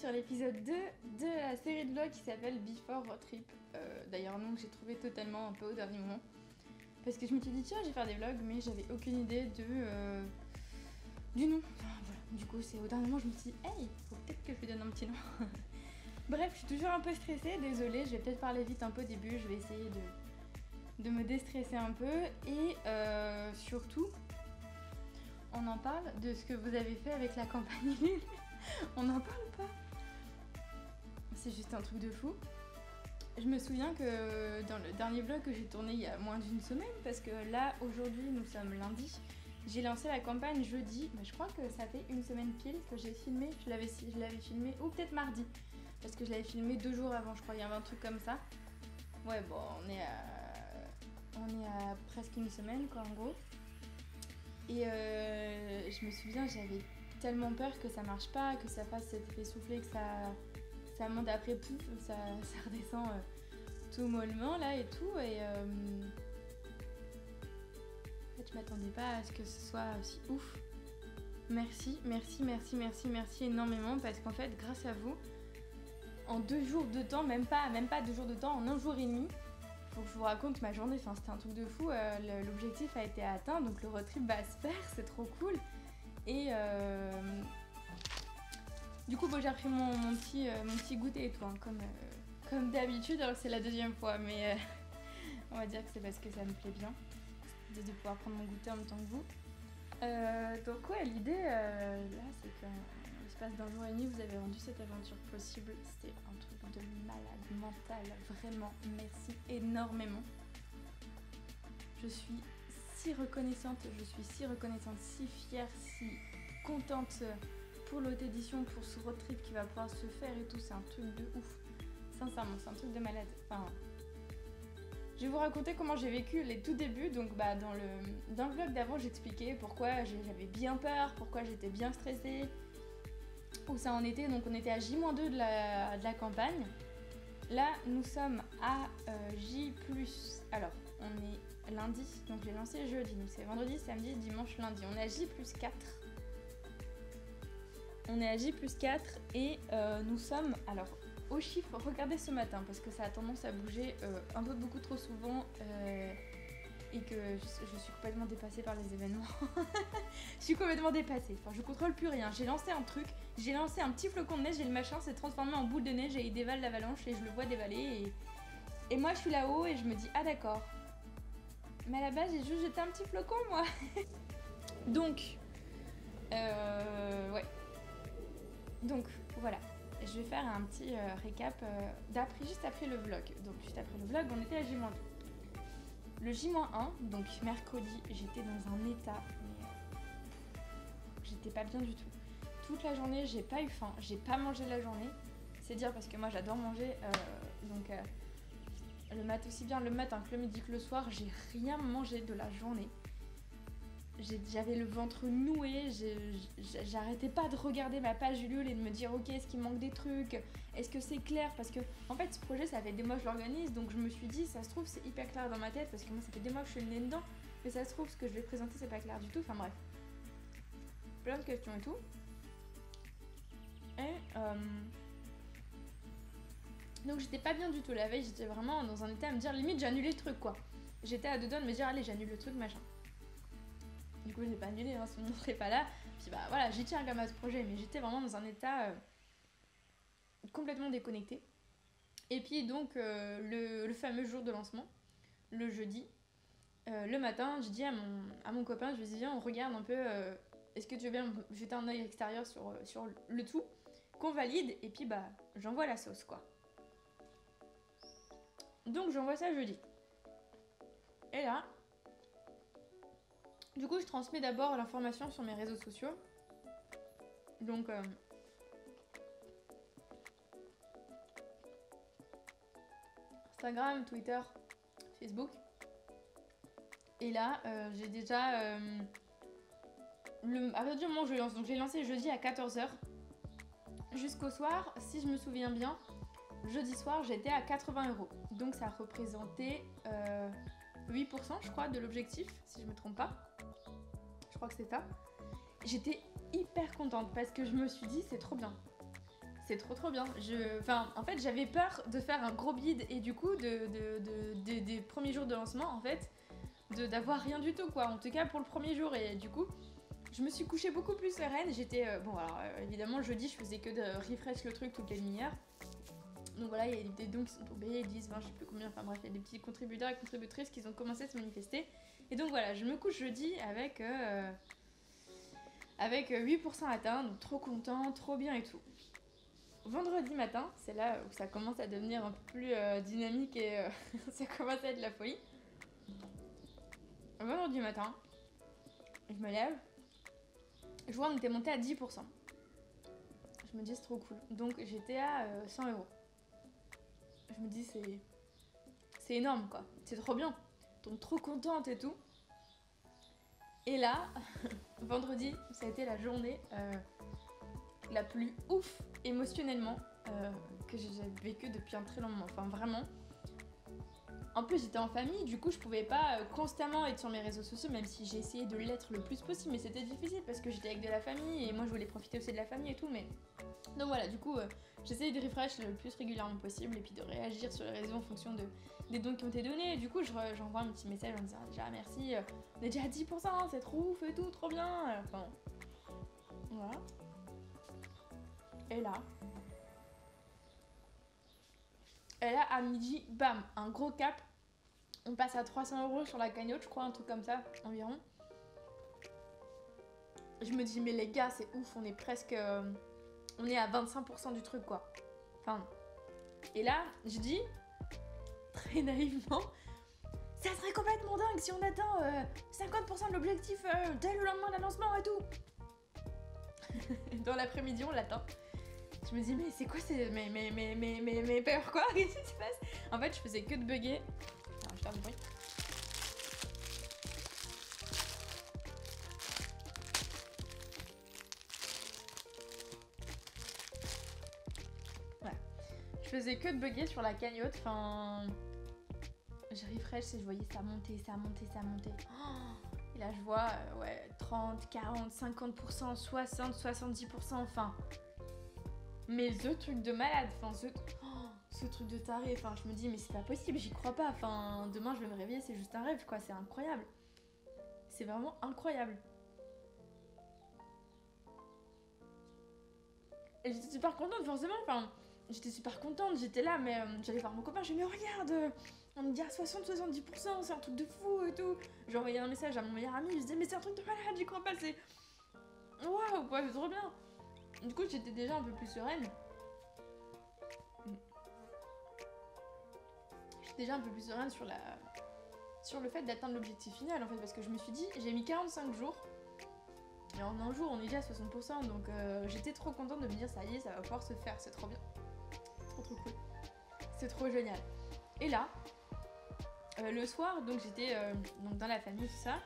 sur l'épisode 2 de la série de vlogs qui s'appelle Before Road Trip. D'ailleurs, nom que j'ai trouvé totalement un peu au dernier moment. Parce que je me suis dit, tiens, je vais faire des vlogs, mais j'avais aucune idée du nom. Enfin, voilà. Du coup, c'est au dernier moment, je me suis dit, hey, faut peut-être que je lui donne un petit nom. Bref, je suis toujours un peu stressée, désolée, je vais peut-être parler vite un peu au début, je vais essayer de me déstresser un peu. Et surtout, on en parle de ce que vous avez fait avec la campagne Lille. On n'en parle pas. C'est juste un truc de fou. Je me souviens que dans le dernier vlog que j'ai tourné il y a moins d'une semaine, parce que là, aujourd'hui, nous sommes lundi, j'ai lancé la campagne jeudi, mais je crois que ça fait une semaine pile que j'ai filmé, je l'avais filmé, ou peut-être mardi, parce que je l'avais filmé 2 jours avant, je crois, il y avait un truc comme ça. Ouais, bon, on est à presque une semaine, quoi, en gros. Et je me souviens, j'avais tellement peur que ça marche pas, que ça fasse cet effet soufflé, que ça monte après, pouf, ça redescend tout mollement là et tout. Et en fait, je m'attendais pas à ce que ce soit aussi ouf. Merci énormément, parce qu'en fait, grâce à vous, en 2 jours de temps, même pas 2 jours de temps, en 1 jour et demi, faut que je vous raconte ma journée, enfin c'était un truc de fou, l'objectif a été atteint, donc le road trip va se faire, c'est trop cool. Et du coup, bon, j'ai pris mon petit goûter et tout, hein, comme d'habitude, alors que c'est la 2e fois, mais on va dire que c'est parce que ça me plaît bien de pouvoir prendre mon goûter en même temps que vous. Donc ouais, l'idée là, c'est qu'en l'espace d'1 jour et demi, vous avez rendu cette aventure possible. C'était un truc de malade mental, vraiment, merci énormément. Je suis si reconnaissante, si fière, si contente pour l'autre édition, pour ce road trip qui va pouvoir se faire et tout, c'est un truc de ouf. Sincèrement, c'est un truc de malade. Enfin, je vais vous raconter comment j'ai vécu les tout débuts. Donc bah dans le vlog d'avant, j'expliquais pourquoi j'avais bien peur, pourquoi j'étais bien stressée, où ça en était. Donc on était à J-2 de la campagne. Là, nous sommes à J+. Alors, on est lundi, donc j'ai lancé jeudi. Donc c'est vendredi, samedi, dimanche, lundi. On est à J+4. On est à J+4 et nous sommes... Alors, au chiffre, regardez ce matin, parce que ça a tendance à bouger un peu beaucoup trop souvent et que je suis complètement dépassée par les événements. Je suis complètement dépassée. Enfin, je contrôle plus rien. J'ai lancé un truc, j'ai lancé un petit flocon de neige et le machin s'est transformé en boule de neige et il dévale l'avalanche et je le vois dévaler. Et moi, je suis là-haut et je me dis, ah d'accord. Mais à la base, j'ai juste jeté un petit flocon, moi. Donc, ouais. Donc, voilà. Je vais faire un petit récap juste après le vlog. Donc, juste après le vlog, on était à J-2. Le J-1, donc mercredi, j'étais dans un état, mais j'étais pas bien du tout. Toute la journée, j'ai pas eu faim, j'ai pas mangé la journée. C'est dire parce que moi j'adore manger, aussi bien le matin que le midi que le soir, j'ai rien mangé de la journée. J'avais le ventre noué, j'arrêtais pas de regarder ma page Ulule et de me dire ok, est-ce qu'il manque des trucs, est-ce que c'est clair, parce que en fait ce projet ça fait des mois que je l'organise, donc je me suis dit ça se trouve c'est hyper clair dans ma tête parce que moi ça fait des mois que je suis le nez dedans, mais ça se trouve ce que je vais présenter c'est pas clair du tout, enfin bref. Plein de questions et tout. Et donc j'étais pas bien du tout la veille, j'étais vraiment dans un état à me dire limite j'ai annulé le truc quoi. J'étais à 2 doigts de me dire allez j'annule le truc machin. Du coup, je l'ai pas annulé, hein, sinon on serait pas là. Puis bah voilà, j'y tiens quand même à ce projet, mais j'étais vraiment dans un état complètement déconnecté. Et puis donc, le fameux jour de lancement, le jeudi, le matin, je dis à mon copain, je lui dis viens, on regarde un peu, est-ce que tu veux bien jeter un œil extérieur sur le tout, qu'on valide, et puis bah j'envoie la sauce quoi. Donc j'envoie ça jeudi. Et là... Du coup, je transmets d'abord l'information sur mes réseaux sociaux. Donc, Instagram, Twitter, Facebook. Et là, j'ai déjà... à partir du moment où je lance, donc j'ai lancé jeudi à 14h. Jusqu'au soir, si je me souviens bien, jeudi soir, j'étais à 80 €. Donc ça représentait 8% je crois de l'objectif, si je me trompe pas. Je crois que c'est ça. J'étais hyper contente parce que je me suis dit c'est trop bien. C'est trop bien. Enfin, en fait, j'avais peur de faire un gros bide et du coup, des premiers jours de lancement, en fait, d'avoir rien du tout, quoi. En tout cas, pour le premier jour. Et du coup, je me suis couchée beaucoup plus sereine. J'étais... bon, alors, évidemment, le jeudi, je faisais que de refresh le truc toutes les demi-heures. Donc voilà, il y a des dons qui sont tombés, 10, 20, je sais plus combien. Enfin bref, il y a des petits contributeurs et contributrices qui ont commencé à se manifester. Et donc voilà, je me couche jeudi avec 8% atteint, donc trop content, trop bien et tout. Vendredi matin, c'est là où ça commence à devenir un peu plus dynamique et ça commence à être la folie. Vendredi matin, je me lève, je vois qu'on était monté à 10%. Je me dis c'est trop cool. Donc j'étais à 100 €. Je me dis c'est énorme quoi, c'est trop bien. Donc trop contente et tout. Et là, vendredi, ça a été la journée la plus ouf émotionnellement que j'ai vécue depuis un très long moment. Enfin vraiment. En plus j'étais en famille, du coup je pouvais pas constamment être sur mes réseaux sociaux, même si j'ai essayé de l'être le plus possible, mais c'était difficile parce que j'étais avec de la famille et moi je voulais profiter aussi de la famille et tout, mais... Donc voilà, du coup j'essayais de refresh le plus régulièrement possible et puis de réagir sur les réseaux en fonction des dons qui ont été donnés. Et du coup j'envoie un petit message en disant déjà merci, on est déjà à 10%, c'est trop ouf et tout, trop bien. Enfin voilà. Et là à midi, bam, un gros cap. On passe à 300 € sur la cagnotte, je crois, un truc comme ça, environ. Je me dis, mais les gars, c'est ouf, on est presque... on est à 25% du truc, quoi. Enfin... Et là, je dis, très naïvement, ça serait complètement dingue si on atteint 50% de l'objectif dès le lendemain d'un lancement et tout. Dans l'après-midi, on l'atteint. Je me dis, mais c'est quoi ces... Mais peur quoi? Qu'est-ce qui se passe? En fait, je faisais que de bugger. Alors, je vais faire du bruit. Voilà. Je faisais que de bugger sur la cagnotte. Enfin... Je refresh et je voyais ça monter. Oh, et là, je vois, ouais, 30, 40, 50%, 60, 70%, enfin... Mais ce truc de malade, enfin ce truc de taré, enfin je me dis mais c'est pas possible, j'y crois pas, enfin demain je vais me réveiller, c'est juste un rêve quoi, c'est incroyable. C'est vraiment incroyable. Et j'étais super contente forcément, enfin j'étais super contente, j'étais là mais j'allais voir mon copain, je lui ai dit mais regarde, on me dit à 60-70%, c'est un truc de fou et tout. J'ai envoyé un message à mon meilleur ami, je disais mais c'est un truc de malade, j'y crois pas, c'est... Waouh quoi, c'est trop bien. Du coup, j'étais déjà un peu plus sereine. J'étais déjà un peu plus sereine sur le fait d'atteindre l'objectif final, en fait, parce que je me suis dit, j'ai mis 45 jours, et en un jour, on est déjà à 60%, donc j'étais trop contente de me dire, ça y est, ça va pouvoir se faire, c'est trop bien. Trop cool. C'est trop génial. Et là, le soir, donc j'étais donc dans la famille, tout ça,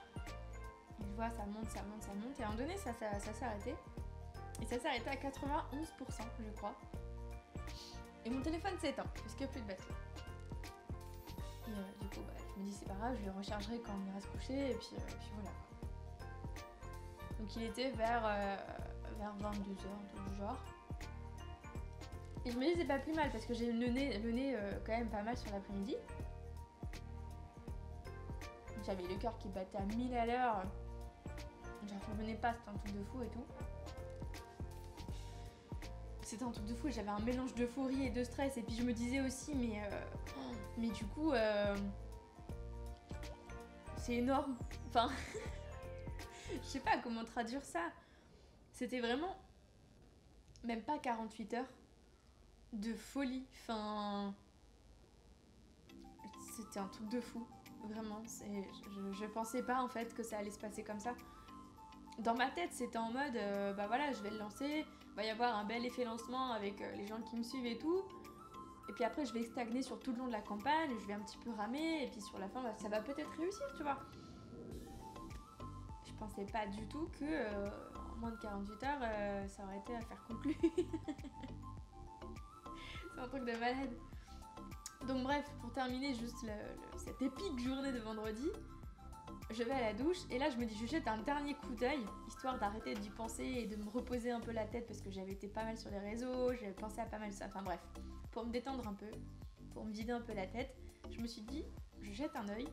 et je vois, ça monte, et à un moment donné, ça s'est arrêté. Et ça s'est arrêté à 91%, je crois. Et mon téléphone s'éteint, parce qu'il n'y a plus de batterie. Et du coup, je me dis c'est pas grave, je le rechargerai quand on ira se coucher, et puis voilà. Donc il était vers 22h, du genre. Et je me dis c'est pas plus mal, parce que j'ai le nez quand même pas mal sur l'après-midi. J'avais le cœur qui battait à 1000 à l'heure. J'en revenais pas, c'était un truc de fou et tout. C'était un truc de fou, j'avais un mélange d'euphorie et de stress, et puis je me disais aussi mais du coup c'est énorme, enfin je sais pas comment traduire ça. C'était vraiment même pas 48 heures de folie, enfin c'était un truc de fou, vraiment. Je pensais pas en fait que ça allait se passer comme ça. Dans ma tête c'était en mode bah voilà, je vais le lancer, va y avoir un bel effet lancement avec les gens qui me suivent et tout, et puis après je vais stagner sur tout le long de la campagne, je vais un petit peu ramer, et puis sur la fin ça va peut-être réussir, tu vois. Je pensais pas du tout que en moins de 48 heures ça aurait été à faire conclure. C'est un truc de malade. Donc bref, pour terminer juste cette épique journée de vendredi, je vais à la douche et là je me dis je jette un dernier coup d'œil histoire d'arrêter d'y penser et de me reposer un peu la tête parce que j'avais été pas mal sur les réseaux, j'avais pensé à pas mal ça, enfin bref, pour me détendre un peu, pour me vider un peu la tête, je me suis dit je jette un œil,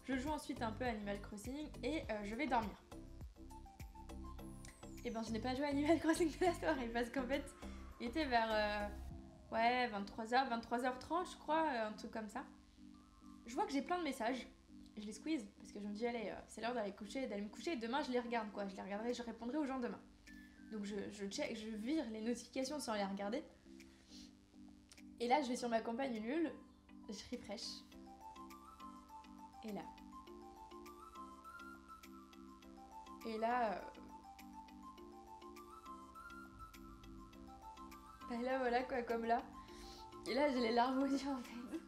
je joue ensuite un peu à Animal Crossing et je vais dormir. Et ben je n'ai pas joué à Animal Crossing de la soirée parce qu'en fait il était vers 23h, 23h30 je crois, un truc comme ça. Je vois que j'ai plein de messages. Je les squeeze parce que je me dis allez c'est l'heure d'aller me coucher et demain je les regarde quoi, je les regarderai, je répondrai aux gens demain. Donc je check, je vire les notifications sans les regarder. Et là je vais sur ma campagne Ulule, je refresh. Et là. Et là et là voilà quoi comme là. Et là j'ai les larmes aux yeux en fait.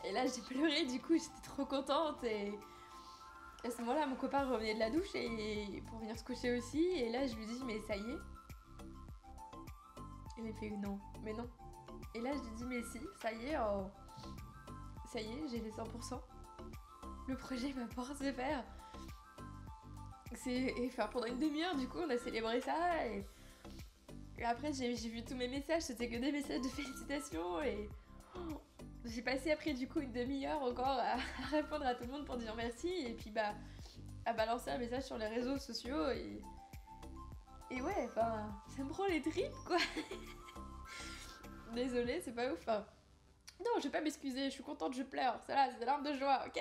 Et là j'ai pleuré du coup j'étais trop contente et à ce moment-là, mon copain revenait de la douche et pour venir se coucher aussi. Et là, je lui dis, mais ça y est. Il m'a fait non, mais non. Et là, je lui dis, mais si, ça y est, oh. Ça y est, j'ai les 100%. Le projet va pouvoir se faire. Enfin, pendant une demi-heure, du coup, on a célébré ça. Et après, j'ai vu tous mes messages, c'était que des messages de félicitations. Et j'ai passé après du coup une demi-heure encore à répondre à tout le monde pour dire merci et puis à balancer un message sur les réseaux sociaux et ouais, enfin, ça me prend les tripes quoi. Désolée, c'est pas ouf. Hein. Non, je vais pas m'excuser, je suis contente, je pleure. Ça là, c'est des larmes de joie, ok.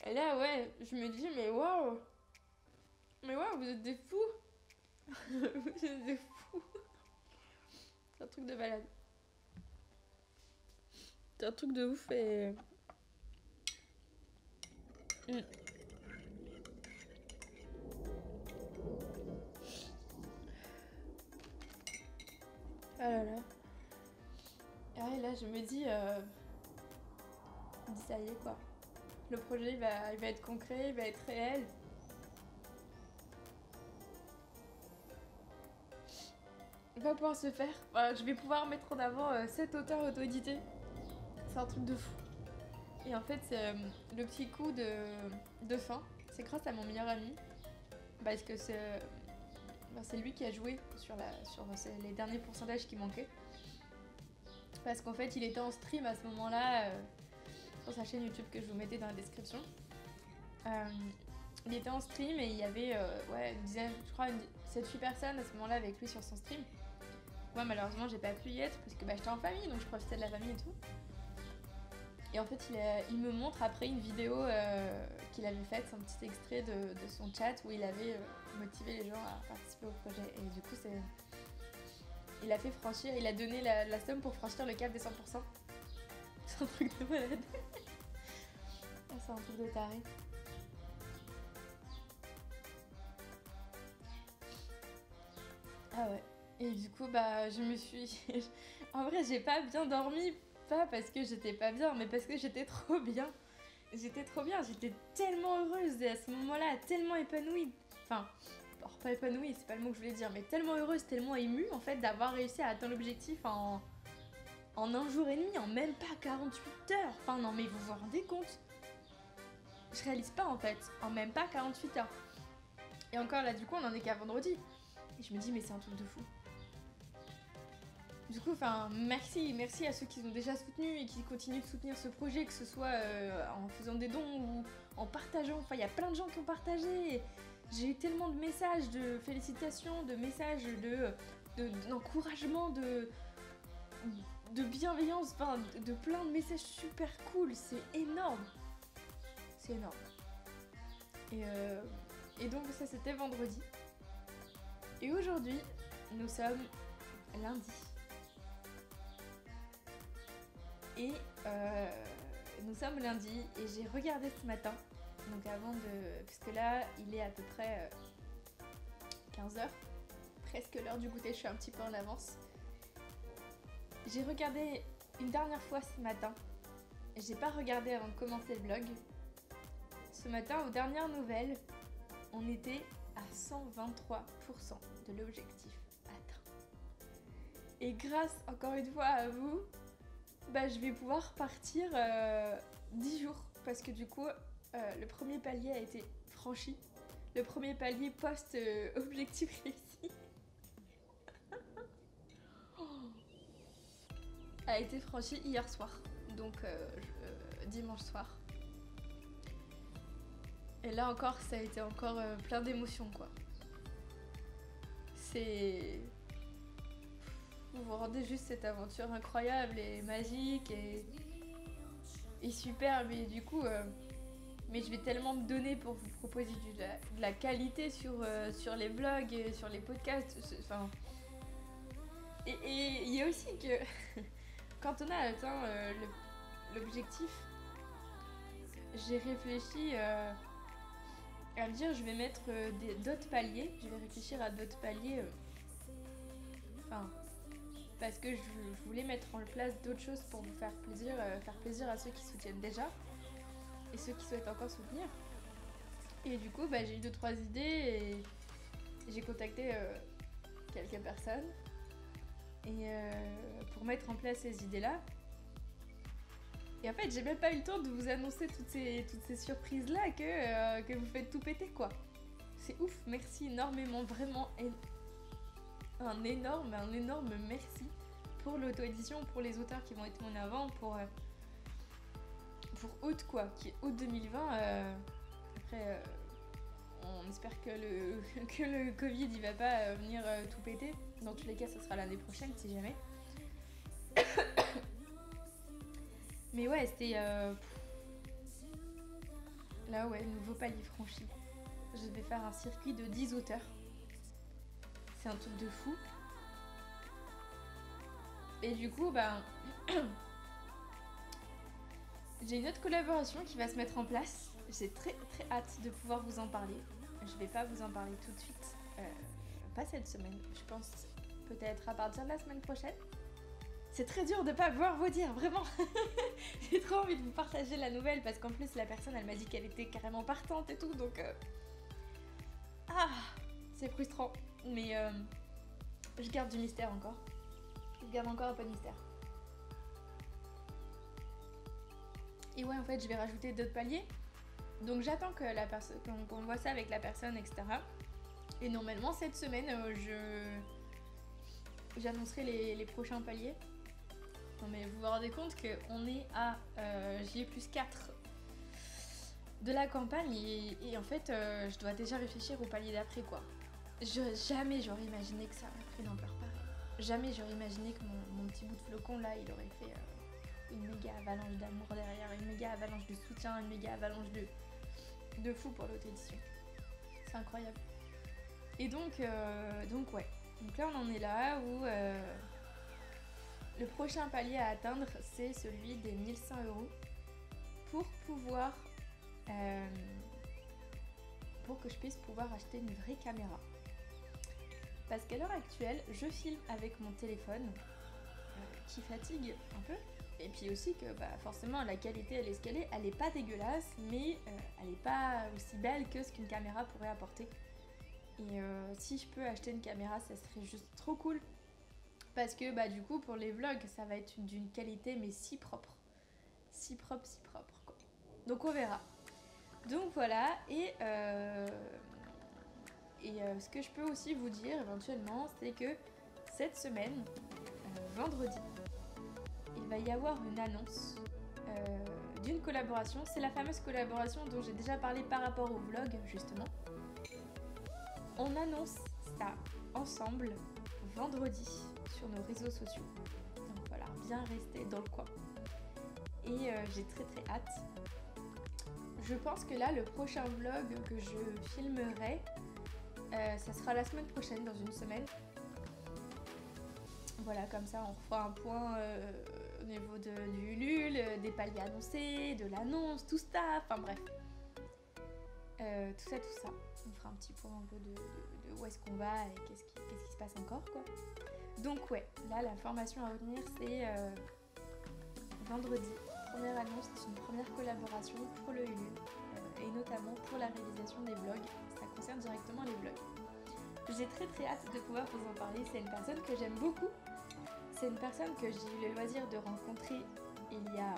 Et là, ouais, je me dis, mais waouh, vous êtes des fous. Vous êtes des fous. C'est un truc de malade. C'est un truc de ouf et... Ah là là. Et là, je me dis... ça y est quoi. Le projet, il va être concret, il va être réel. Il va pouvoir se faire. Voilà, je vais pouvoir mettre en avant cet auteur auto-édité. C'est un truc de fou. Et en fait, le petit coup de fin, c'est grâce à mon meilleur ami. Parce que c'est lui qui a joué sur les derniers pourcentages qui manquaient. Parce qu'en fait, il était en stream à ce moment-là sur sa chaîne YouTube que je vous mettais dans la description. Il était en stream et il y avait une dizaine, je crois 7-8 personnes à ce moment-là avec lui sur son stream. Moi malheureusement j'ai pas pu y être parce que j'étais en famille donc je profitais de la famille et tout. Et en fait il me montre après une vidéo qu'il avait faite, un petit extrait de son chat où il avait motivé les gens à participer au projet. Et du coup il a fait franchir, il a donné la somme pour franchir le cap des 100%. C'est un truc de malade. C'est un truc de taré. Ah ouais. Et du coup, je me suis... En vrai, j'ai pas bien dormi, pas parce que j'étais pas bien, mais parce que j'étais trop bien. J'étais trop bien, j'étais tellement heureuse et à ce moment-là, tellement épanouie. Enfin, pas épanouie, c'est pas le mot que je voulais dire, mais tellement heureuse, tellement émue, en fait, d'avoir réussi à atteindre l'objectif en un jour et demi, en même pas 48 heures. Enfin, non, mais vous vous rendez compte? Je réalise pas, en fait, en même pas 48 heures. Et encore, là, du coup, on en est qu'à vendredi. Et je me dis, mais c'est un truc de fou. Du coup, merci à ceux qui ont déjà soutenu et qui continuent de soutenir ce projet, que ce soit en faisant des dons ou en partageant. Enfin, il y a plein de gens qui ont partagé. J'ai eu tellement de messages de félicitations, de messages d'encouragement, de bienveillance, enfin, de plein de messages super cool. C'est énorme. C'est énorme. Et donc, ça, c'était vendredi. Et aujourd'hui, nous sommes lundi. Et nous sommes lundi et j'ai regardé ce matin, donc puisque là il est à peu près 15h, presque l'heure du goûter, je suis un petit peu en avance. J'ai regardé une dernière fois ce matin, j'ai pas regardé avant de commencer le vlog. Ce matin, aux dernières nouvelles, on était à 123% de l'objectif atteint. Et grâce encore une fois à vous, je vais pouvoir partir 10 jours parce que du coup, le premier palier a été franchi. Le premier palier post-objectif réussi a été franchi hier soir, donc dimanche soir. Et là encore, ça a été encore plein d'émotions, quoi. C'est... Vous vous rendez juste cette aventure incroyable et magique et super, mais du coup... Mais je vais tellement me donner pour vous proposer de la qualité sur les vlogs et sur les podcasts. Enfin... Et il y a aussi que quand on a atteint l'objectif, j'ai réfléchi à me dire je vais mettre d'autres paliers. Je vais réfléchir à d'autres paliers. Enfin, parce que je voulais mettre en place d'autres choses pour vous faire plaisir à ceux qui soutiennent déjà et ceux qui souhaitent encore soutenir. Et du coup, j'ai eu 2-3 idées et j'ai contacté quelques personnes et pour mettre en place ces idées-là. Et en fait, j'ai même pas eu le temps de vous annoncer toutes ces surprises-là que vous faites tout péter, quoi. C'est ouf, merci énormément, vraiment un énorme merci pour l'auto-édition, pour les auteurs qui vont être mis en avant, pour août, quoi, qui est août 2020. Après, on espère que le Covid il va pas venir tout péter. Dans tous les cas, ça sera l'année prochaine, si jamais. Mais ouais, c'était... Là, ouais, nouveau palier franchi. Je vais faire un circuit de 10 auteurs. C'est un truc de fou. Et du coup, j'ai une autre collaboration qui va se mettre en place. J'ai très très hâte de pouvoir vous en parler. Je vais pas vous en parler tout de suite. Pas cette semaine. Je pense peut-être à partir de la semaine prochaine. C'est très dur de pas pouvoir vous dire, vraiment. J'ai trop envie de vous partager la nouvelle parce qu'en plus la personne elle m'a dit qu'elle était carrément partante et tout, donc c'est frustrant. Mais je garde du mystère encore. Je garde encore un peu de mystère. Et ouais, en fait, je vais rajouter d'autres paliers. Donc j'attends que la personne, qu'on voit ça avec la personne, etc. Et normalement cette semaine, j'annoncerai les prochains paliers. Non mais vous vous rendez compte qu'on est à J+4 de la campagne et en fait je dois déjà réfléchir au palier d'après, quoi. Jamais j'aurais imaginé que ça aurait pris une ampleur pareille. Jamais j'aurais imaginé que mon petit bout de flocon là il aurait fait une méga avalanche d'amour derrière, une méga avalanche de soutien, une méga avalanche de fou pour l'auto-édition. C'est incroyable. Et donc ouais. Donc là on en est là où le prochain palier à atteindre, c'est celui des 1100 € pour pouvoir... pour que je puisse pouvoir acheter une vraie caméra. Parce qu'à l'heure actuelle, je filme avec mon téléphone qui fatigue un peu. Et puis aussi que forcément la qualité elle est ce qu'elle est. Elle est pas dégueulasse, mais elle est pas aussi belle que ce qu'une caméra pourrait apporter. Et si je peux acheter une caméra, ça serait juste trop cool. Parce que du coup pour les vlogs ça va être d'une qualité mais si propre quoi. Donc on verra. Donc voilà. Et ce que je peux aussi vous dire éventuellement, c'est que cette semaine, vendredi, il va y avoir une annonce d'une collaboration. C'est la fameuse collaboration dont j'ai déjà parlé par rapport au vlog justement. On annonce ça ensemble vendredi sur nos réseaux sociaux. Donc voilà, bien rester dans le coin. Et j'ai très très hâte. Je pense que là, le prochain vlog que je filmerai, ça sera la semaine prochaine, dans une semaine. Voilà, comme ça on fera un point au niveau du Ulule, des paliers annoncés, de l'annonce, tout ça, enfin bref. Tout ça. On fera un petit point un peu de où est-ce qu'on va et qu'est-ce qui se passe encore, quoi. Donc ouais, là l'information à retenir c'est vendredi, première annonce d'une première collaboration pour le Ulule et notamment pour la réalisation des vlogs. Ça concerne directement les vlogs. J'ai très très hâte de pouvoir vous en parler. C'est une personne que j'aime beaucoup. C'est une personne que j'ai eu le loisir de rencontrer il y a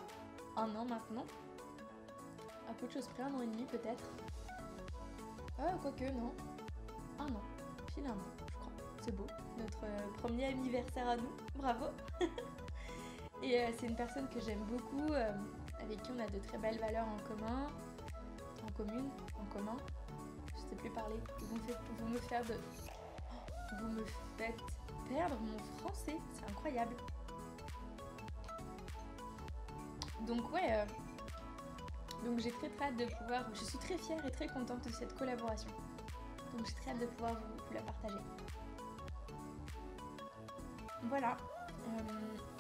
1 an maintenant. à peu de choses près, 1 an et demi peut-être. Ah, quoique, non. 1 an. Pile 1 an, je crois. C'est beau. Notre premier anniversaire à nous. Bravo. Et c'est une personne que j'aime beaucoup, avec qui on a de très belles valeurs en commun. En commune. En commun. Je sais plus parler. Vous me faites perdre mon français. C'est incroyable. Donc ouais, donc j'ai très hâte de pouvoir, je suis très fière et très contente de cette collaboration. Donc j'ai très hâte de pouvoir vous la partager. Voilà,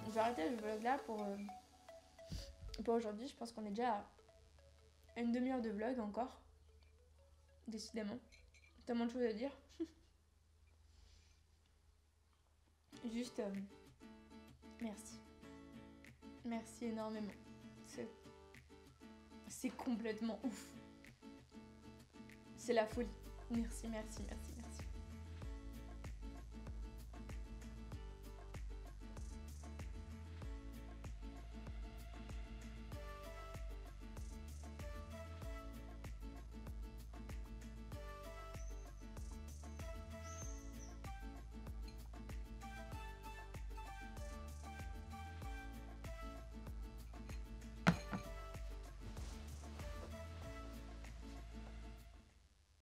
je vais arrêter le vlog là pour aujourd'hui. Je pense qu'on est déjà à une demi-heure de vlog encore. Décidément, tellement de choses à dire. Juste, merci. Merci énormément. C'est complètement ouf. C'est la folie. Merci, merci, merci.